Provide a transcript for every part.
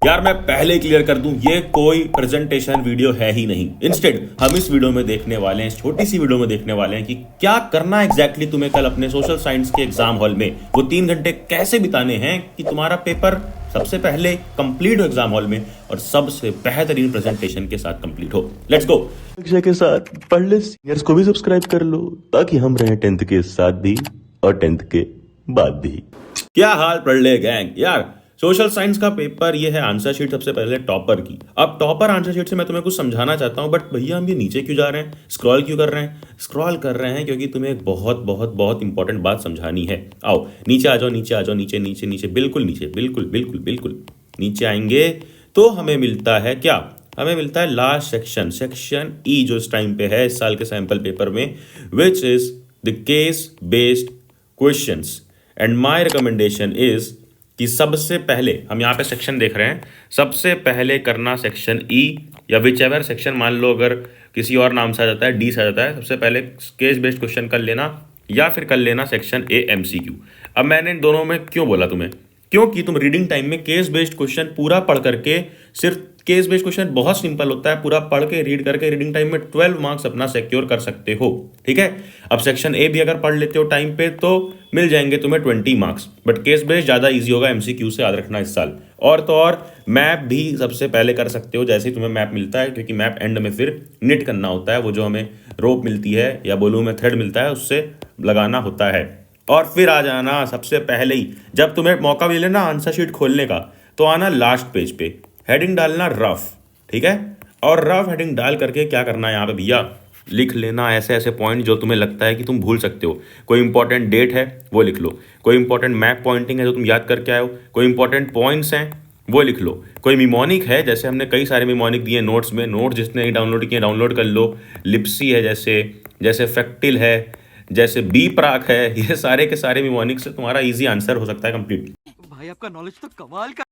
यार मैं पहले क्लियर कर दूं, ये कोई प्रेजेंटेशन वीडियो है ही नहीं। इंस्टेड हम इस वीडियो में देखने वाले हैं, इस छोटी सी वीडियो में देखने वाले हैं कि क्या करना एग्जैक्टली तुम्हें कल अपने सोशल साइंस के एग्जाम हॉल में, वो 3 घंटे कैसे बिताने हैं कि तुम्हारा पेपर सबसे पहले कंप्लीट हो एग्जाम हॉल में और सबसे बेहतरीन प्रेजेंटेशन के साथ कंप्लीट हो। Let's go. शिक्षा के साथ पढ़ले सीनियर्स को भी सब्सक्राइब कर लो ताकि हम रहें 10th के साथ भी और 10th के बाद भी। क्या हाल पढ़ले गैंग। यार सोशल साइंस का पेपर ये है, आंसर शीट सबसे पहले टॉपर की। अब टॉपर आंसर शीट से मैं तुम्हें कुछ समझाना चाहता हूं, बट भैया हम ये नीचे क्यों जा रहे हैं, स्क्रॉल क्यों कर रहे हैं? स्क्रॉल कर रहे हैं क्योंकि तुम्हें एक बहुत बहुत बहुत इंपॉर्टेंट बात समझानी है। आओ नीचे आ जाओ, नीचे आ जाओ, नीचे नीचे नीचे, बिल्कुल नीचे, बिल्कुल बिल्कुल बिल्कुल नीचे आएंगे तो हमें मिलता है क्या? हमें मिलता है लास्ट सेक्शन, सेक्शन ई, जो इस टाइम पे है इस साल के सैंपल पेपर में, which is the case based questions. And my recommendation is कि सबसे पहले हम यहाँ पे सेक्शन देख रहे हैं, सबसे पहले करना सेक्शन ई या विच एवर सेक्शन, मान लो अगर किसी और नाम से आ जाता है, डी से आ जाता है, सबसे पहले केस बेस्ड क्वेश्चन कर लेना या फिर कर लेना सेक्शन ए एमसीक्यू। अब मैंने इन दोनों में क्यों बोला तुम्हें? क्योंकि तुम रीडिंग टाइम में केस बेस्ड क्वेश्चन पूरा पढ़ करके, सिर्फ केस बेस्ड क्वेश्चन बहुत सिंपल होता है, पूरा पढ़ के रीड करके रीडिंग टाइम में 12 मार्क्स अपना सिक्योर कर सकते हो। ठीक है, अब सेक्शन ए भी अगर पढ़ लेते हो टाइम पे तो मिल जाएंगे तुम्हें 20 मार्क्स, बट केस बेस्ड ज्यादा इजी होगा एमसीक्यू से, याद रखना इस साल। और तो और मैप भी सबसे पहले कर सकते हो जैसे ही तुम्हें मैप मिलता है, क्योंकि मैप एंड में फिर निट करना होता है, वो जो हमें रोप मिलती है या बोलूं में थ्रेड मिलता है उससे लगाना होता है। और फिर आ जाना सबसे पहले ही, जब तुम्हें मौका मिले ना आंसर शीट खोलने का, तो आना लास्ट पेज पे, हेडिंग डालना रफ। ठीक है, और रफ हेडिंग डाल करके क्या करना है यहाँ पे भैया, लिख लेना ऐसे ऐसे पॉइंट जो तुम्हें लगता है कि तुम भूल सकते हो। कोई इंपॉर्टेंट डेट है वो लिख लो, कोई इंपॉर्टेंट मैप पॉइंटिंग है जो तुम याद करके आए हो, कोई इंपॉर्टेंट पॉइंट्स हैं वो लिख लो, कोई मिमोनिक है, जैसे हमने कई सारे मिमोनिक दिए नोट्स में, नोट जिसने ही डाउनलोड किए डाउनलोड कर लो। लिप्सी है, जैसे जैसे फैक्टिल है, जैसे बी प्राक है, ये सारे के सारे मिमोनिक से तुम्हारा इजी आंसर हो सकता है कंप्लीट। भाई आपका नॉलेज तो कमाल का।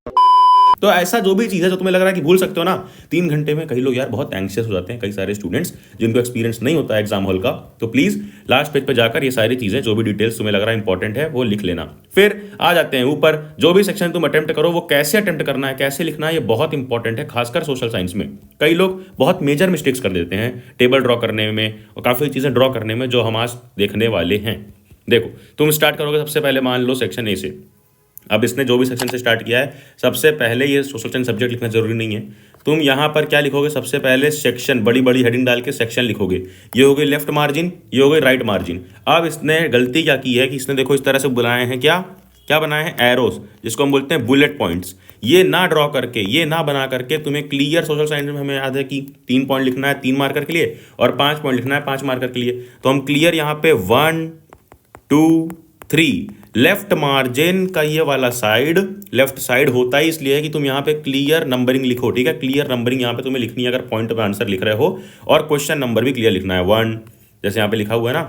तो ऐसा जो भी चीज़ है जो तुम्हें लग रहा है कि भूल सकते हो ना 3 घंटे में, कई लोग यार बहुत एंग्शियस हो जाते हैं, कई सारे स्टूडेंट्स जिनको एक्सपीरियंस नहीं होता है एग्जाम हॉल का, तो प्लीज लास्ट पेज पे जाकर ये सारी चीजें जो भी डिटेल्स तुम्हें लग रहा है इंपॉर्टेंट है वो लिख लेना। फिर आ जाते हैं ऊपर, जो भी सेक्शन तुम अटेम्प्ट करो वो कैसे अटेम्प्ट करना है, कैसे लिखना है, ये बहुत इंपॉर्टेंट है, खासकर सोशल साइंस में। कई लोग बहुत मेजर मिस्टेक्स कर देते हैं टेबल ड्रॉ करने में और काफ़ी चीज़ें ड्रॉ करने में जो हम आज देखने वाले हैं। देखो तुम स्टार्ट करोगे सबसे पहले, मान लो सेक्शन ए से। अब इसने जो भी सेक्शन से स्टार्ट किया है, सबसे पहले ये सोशल साइंस सब्जेक्ट लिखना जरूरी नहीं है। तुम यहाँ पर क्या लिखोगे, सबसे पहले सेक्शन, बड़ी बड़ी हेडिंग डाल के सेक्शन लिखोगे। ये हो गई लेफ्ट मार्जिन, ये हो गई राइट मार्जिन। अब इसने गलती क्या की है कि इसने देखो इस तरह से बनाए हैं, क्या क्या बनाए हैं, एरोस, जिसको हम बोलते हैं बुलेट पॉइंट्स। ये ना ड्रॉ करके, ये ना बना करके तुम्हें क्लियर, सोशल साइंस में हमें याद है कि 3 पॉइंट लिखना है 3 मार्कर के लिए और 5 पॉइंट लिखना है 5 मार्कर के लिए। तो हम क्लियर यहाँ पे 1 2 3 लेफ्ट मार्जिन का ये वाला साइड लेफ्ट साइड होता है, इसलिए कि तुम यहाँ पे क्लियर नंबरिंग लिखो। ठीक है, क्लियर नंबरिंग यहाँ पे तुम्हें लिखनी है अगर पॉइंट पे आंसर लिख रहे हो, और क्वेश्चन नंबर भी क्लियर लिखना है 1, जैसे यहाँ पे लिखा हुआ है ना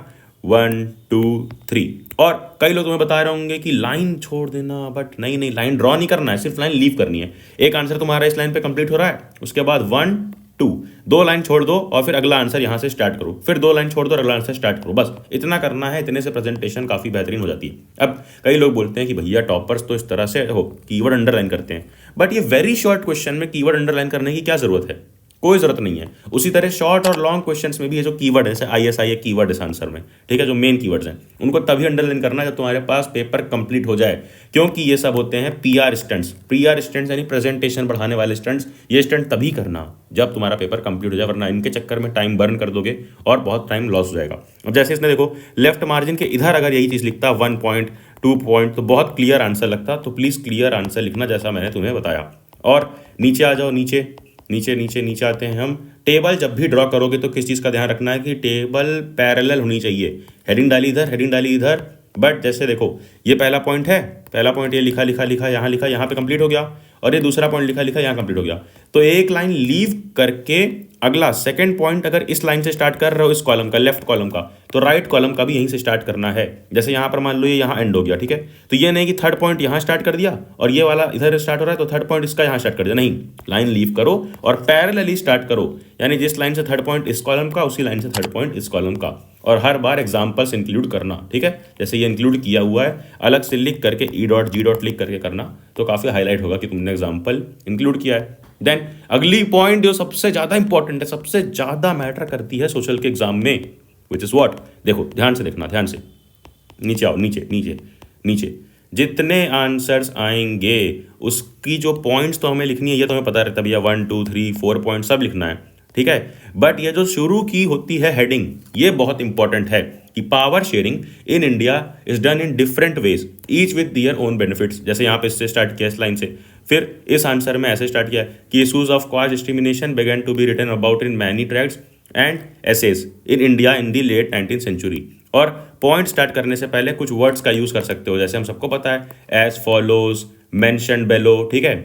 1 2 3। और कई लोग तुम्हें बता रहे होंगे कि लाइन छोड़ देना, बट नहीं नहीं, लाइन ड्रॉ नहीं करना है, सिर्फ लाइन लीव करनी है। एक आंसर तुम्हारा इस लाइन पे कंप्लीट हो रहा है, उसके बाद 1 2 2 लाइन छोड़ दो और फिर अगला आंसर यहां से स्टार्ट करो, फिर 2 लाइन छोड़ दो और अगला आंसर स्टार्ट करो, बस इतना करना है। इतने से प्रेजेंटेशन काफी बेहतरीन हो जाती है। अब कई लोग बोलते हैं कि भैया टॉपर्स तो इस तरह से हो कीवर्ड अंडरलाइन करते हैं, बट ये वेरी शॉर्ट क्वेश्चन में कीवर्ड अंडरलाइन करने की क्या जरूरत है? कोई जरूरत नहीं है। उसी तरह शॉर्ट और लॉन्ग क्वेश्चंस में भी ये जो कीवर्ड है, जैसे आईएसआई कीवर्ड इस आंसर में, ठीक है, जो मेन कीवर्ड्स हैं उनको तभी अंडरलाइन करना है जब तुम्हारे पास पेपर कंप्लीट हो जाए, क्योंकि ये सब होते हैं पीआर स्टंट्स। पीआर स्टंट्स यानी प्रेजेंटेशन बढ़ाने वाले स्टंट्स। ये स्टंट तभी करना जब तुम्हारा पेपर कंप्लीट हो जाए, वरना इनके चक्कर में टाइम बर्न कर दोगे और बहुत टाइम लॉस हो जाएगा। अब जैसे इसने देखो लेफ्ट मार्जिन के इधर अगर यही चीज लिखता 1 पॉइंट 2 पॉइंट तो बहुत क्लियर आंसर लगता। तो प्लीज क्लियर आंसर लिखना जैसा मैंने तुम्हें बताया। और नीचे आ जाओ, नीचे नीचे नीचे नीचे आते हैं हम। टेबल जब भी ड्रॉ करोगे तो किस चीज़ का ध्यान रखना है कि टेबल पैरेलल होनी चाहिए। हेडिंग डाली इधर, हेडिंग डाली इधर, बट जैसे देखो ये पहला पॉइंट है, पहला पॉइंट ये लिखा लिखा लिखा यहाँ लिखा, यहाँ पे कंप्लीट हो गया, और ये दूसरा पॉइंट लिखा लिखा यहाँ कंप्लीट हो गया। तो एक लाइन लीव करके अगला सेकंड पॉइंट, अगर इस लाइन से स्टार्ट कर रहे हो, इस कॉलम का, लेफ्ट कॉलम का, तो राइट कॉलम का भी यहीं से स्टार्ट करना है। जैसे यहाँ पर मान लो ये यहाँ एंड हो गया, ठीक है, तो ये नहीं कि थर्ड पॉइंट यहाँ स्टार्ट कर दिया और ये वाला इधर स्टार्ट हो रहा है तो थर्ड पॉइंट इसका यहाँ स्टार्ट कर दिया, नहीं, लाइन लीव करो और पैरेलली स्टार्ट करो। यानी जिस लाइन से थर्ड पॉइंट इस कॉलम का, उसी लाइन से थर्ड पॉइंट इस कॉलम का, और हर बार एग्जाम्पल्स इंक्लूड करना, ठीक है। जैसे ये इंक्लूड किया हुआ है, अलग से लिख करके ई डॉट जी डॉट लिख करके करना, तो काफ़ी हाईलाइट होगा कि तुमने एग्जाम्पल इंक्लूड किया है। देन अगली पॉइंट जो सबसे ज़्यादा इंपॉर्टेंट है, सबसे ज़्यादा मैटर करती है सोशल के एग्जाम में, विच इज़ व्हाट, देखो ध्यान से देखना, ध्यान से, नीचे आओ, नीचे नीचे नीचे, जितने आंसर्स आएंगे उसकी जो पॉइंट्स तो हमें लिखनी है, ये तो हमें पता रहता है भैया 1 2 3 4 पॉइंट सब लिखना है, ठीक है। बट ये जो शुरू की होती है हेडिंग, ये बहुत इंपॉर्टेंट है कि power sharing in India is done in different ways, each with their own benefits. जैसे यहाँ पे इससे स्टार्ट किया, इस लाइन से, फिर इस आंसर में ऐसे स्टार्ट किया कि issues of caste discrimination began to be written about in many tracts and essays in India in the late 19th century. और पॉइंट स्टार्ट करने से पहले कुछ वर्ड्स का यूज कर सकते हो, जैसे हम सबको पता है एज फॉलोज, मेंशन बेलो, ठीक है,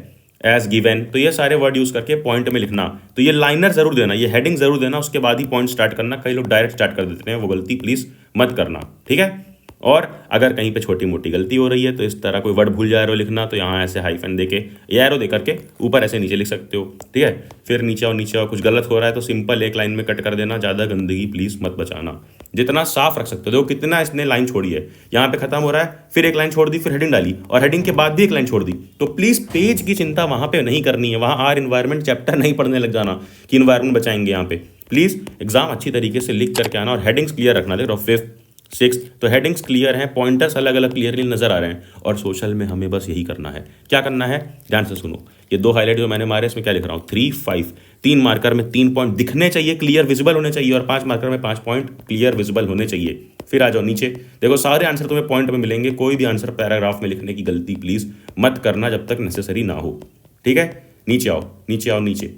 एज गिवन, तो ये सारे वर्ड यूज करके पॉइंट में लिखना। तो ये लाइनर जरूर देना, ये हेडिंग जरूर देना, उसके बाद ही पॉइंट स्टार्ट करना। कई लोग डायरेक्ट स्टार्ट कर देते हैं, वो गलती प्लीज मत करना, ठीक है। और अगर कहीं पे छोटी मोटी गलती हो रही है, तो इस तरह कोई वर्ड भूल जा रहे हो लिखना, तो यहाँ ऐसे हाइफन देके, एरो दे करके ऊपर ऐसे नीचे लिख सकते हो, ठीक है। फिर नीचे और नीचे, और कुछ गलत हो रहा है तो सिंपल एक लाइन में कट कर देना, ज़्यादा गंदगी प्लीज मत बचाना, जितना साफ रख सकते हो। देखो कितना इसने लाइन छोड़ी है, यहाँ पे खत्म हो रहा है, फिर एक लाइन छोड़ दी, फिर हेडिंग डाली, और हेडिंग के बाद भी एक लाइन छोड़ दी। तो प्लीज पेज की चिंता वहां पे नहीं करनी है, वहां आर इन्वायरमेंट चैप्टर नहीं पढ़ने लग जाना कि इन्वायरमेंट बचाएंगे। यहाँ पे प्लीज एग्जाम अच्छी तरीके से लिख करके आना, और हेडिंग्स क्लियर रखना। देखो 5th 6th तो हेडिंग्स क्लियर हैं, पॉइंटर्स अलग अलग क्लियरली नजर आ रहे हैं, और सोशल में हमें बस यही करना है। क्या करना है, ध्यान से सुनो, ये 2 हाईलाइट जो मैंने मारे, इसमें क्या लिख रहा हूँ, 3 5, 3 मार्कर में 3 पॉइंट दिखने चाहिए, क्लियर विजिबल होने चाहिए, और 5 मार्कर में 5 पॉइंट क्लियर विजिबल होने चाहिए। फिर आ जाओ नीचे, देखो सारे आंसर तुम्हें पॉइंट में मिलेंगे, कोई भी आंसर पैराग्राफ में लिखने की गलती प्लीज मत करना जब तक नेसेसरी ना हो, ठीक है। नीचे आओ, नीचे आओ, नीचे,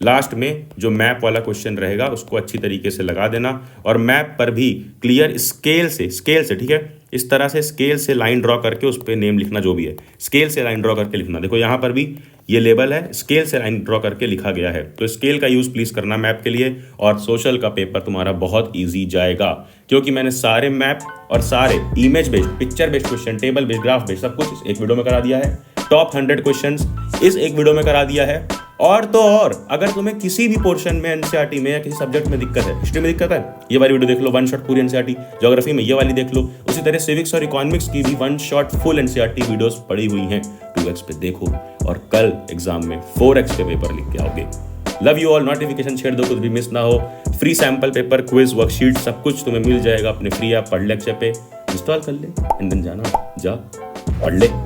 लास्ट में जो मैप वाला क्वेश्चन रहेगा उसको अच्छी तरीके से लगा देना, और मैप पर भी क्लियर स्केल से, ठीक है, इस तरह से स्केल से लाइन ड्रॉ करके उस पर नेम लिखना, जो भी है स्केल से लाइन ड्रॉ करके लिखना। देखो यहाँ पर भी ये लेबल है, स्केल से लाइन ड्रॉ करके लिखा गया है, तो स्केल का यूज प्लीज करना मैप के लिए, और सोशल का पेपर तुम्हारा बहुत ईजी जाएगा, क्योंकि मैंने सारे मैप और सारे image based, picture based question, table based, graph based, सब कुछ एक वीडियो में करा दिया है। टॉप 100 क्वेश्चंस इस एक वीडियो में करा दिया है। और तो और अगर तुम्हें किसी भी पोर्शन में एनसीईआरटी में या किसी सब्जेक्ट में दिक्कत है, हिस्ट्री में दिक्कत है, ये वाली वीडियो देख लो, 1 शॉट पूरी एनसीईआरटी, ज्योग्राफी में ये वाली देख लो, उसी तरह सिविक्स और इकोनॉमिक्स की भी 1 शॉट फुल एनसीईआरटी वीडियोस पड़ी हुई हैं, 2x पे देखो, और कल एग्जाम में 4x पे पेपर लिख के आओगे। लव यू ऑल, नोटिफिकेशन छेड़ दो, कुछ भी मिस ना हो। Free sample paper, quiz, worksheet, सब कुछ तुम्हें मिल जाएगा अपने फ्री ऐप पढ़ ले पे, इंस्टॉल कर ले, एंड देन जाना, जा पढ़ ले।